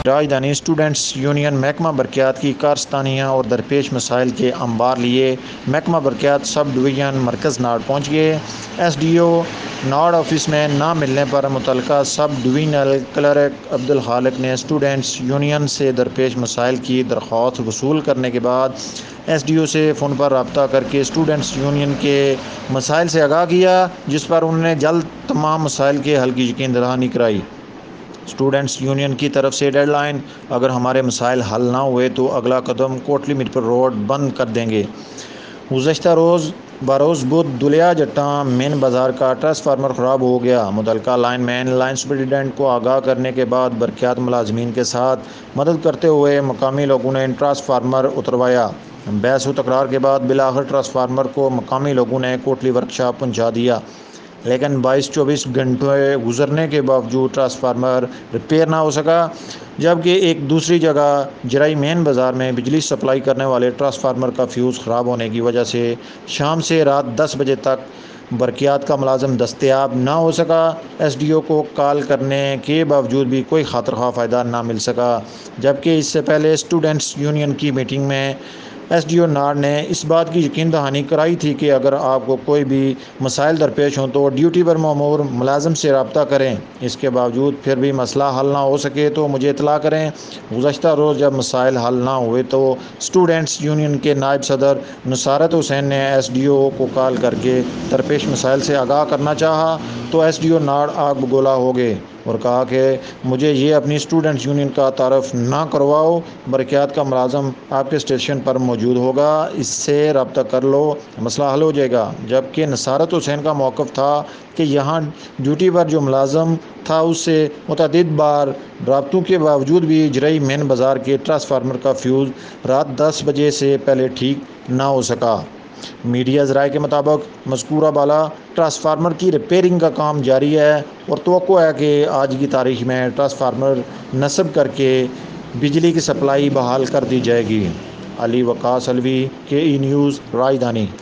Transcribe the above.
راجدھانی students union محکمہ برقیات کی کارستانیاں اور درپیش مسائل کے انبار لیے محکمہ برقیات سب ڈویژن مرکز ناڑ پہنچ گئے۔ ایس ڈی او ناڑ آفس میں نہ ملنے پر متعلقہ سب ڈویژنل کلرک عبدالخالق نے اسٹوڈنٹس یونین سے درپیش مسائل کی درخواست وصول کرنے کے بعد ایس ڈی او سے فون پر رابطہ کر کے اسٹوڈنٹس یونین کے مسائل سے آگاہ کیا، جس پر انہوں نے جلد تمام مسائل کے حل کی یقین دہانی کرائی۔ اسٹوڈنٹس یونین کی طرف سے ڈیڈ لائن: اگر ہمارے مسائل حل نہ ہوئے تو اگلا قدم کوٹلی میرپور روڈ بند کر دیں گے۔ گزشتہ روز بروز بدھ دھلیا جٹاں مین بازار کا ٹرانسفارمر خراب ہو گیا۔ متعلقہ لائن مین لائن سپرنٹنڈنٹ کو آگاہ کرنے کے بعد برقیات ملازمین کے ساتھ مدد کرتے ہوئے مقامی لوگوں نے ٹرانسفارمر اتروایا۔ بحث و تکرار کے بعد بالآخر ٹرانسفارمر کو مقامی لوگوں نے کوٹلی ورکشاپ پہنچا دیا، لیکن 22-24 گھنٹے گزرنے کے باوجود ٹرانسفارمر ریپیئر نہ ہو سکا، جبکہ ایک دوسری جگہ جرائی مین بازار میں بجلی سپلائی کرنے والے ٹرانسفارمر کا فیوز خراب ہونے کی وجہ سے شام سے رات 10 بجے تک برقیات کا ملازم دستیاب نہ ہو سکا۔ ایس ڈی او کو کال کرنے کے باوجود بھی کوئی خاطر خواہ فائدہ نہ مل سکا، جبکہ اس سے پہلے اسٹوڈنٹس یونین کی میٹنگ میں ایس ڈی او ناڑ نے اس بات کی یقین دہانی کرائی تھی کہ اگر آپ کو کوئی بھی مسائل درپیش ہوں تو ڈیوٹی پر مامور ملازم سے رابطہ کریں۔ اس کے باوجود پھر بھی مسئلہ حل نہ ہو سکے تو مجھے اطلاع کریں۔ گزشتہ روز جب مسائل حل نہ ہوئے تو اسٹوڈنٹس یونین کے نائب صدر نصارت حسین نے ایس ڈی او کو کال کر کے درپیش مسائل سے آگاہ کرنا چاہا تو ایس ڈی او ناڑ آگ بگولا ہو گئے اور کہا کہ مجھے یہ اپنی اسٹوڈنٹس یونین کا تعارف نہ کرواؤ، برقیات کا ملازم آپ کے اسٹیشن پر موجود ہوگا، اس سے رابطہ کر لو، مسئلہ حل ہو جائے گا۔ جبکہ نصارت حسین کا موقف تھا کہ یہاں ڈیوٹی پر جو ملازم تھا اس سے متعدد بار رابطوں کے باوجود بھی جرائی مین بازار کے ٹرانسفارمر کا فیوز رات 10 بجے سے پہلے ٹھیک نہ ہو سکا۔ میڈیا ذرائع کے مطابق مذکورہ بالا ٹرانسفارمر کی ریپیئرنگ کا کام جاری ہے اور توقع ہے کہ آج کی تاریخ میں ٹرانسفارمر نصب کر کے بجلی کی سپلائی بحال کر دی جائے گی۔ علی وقاص علوی، کے ای نیوز، راجدھانی۔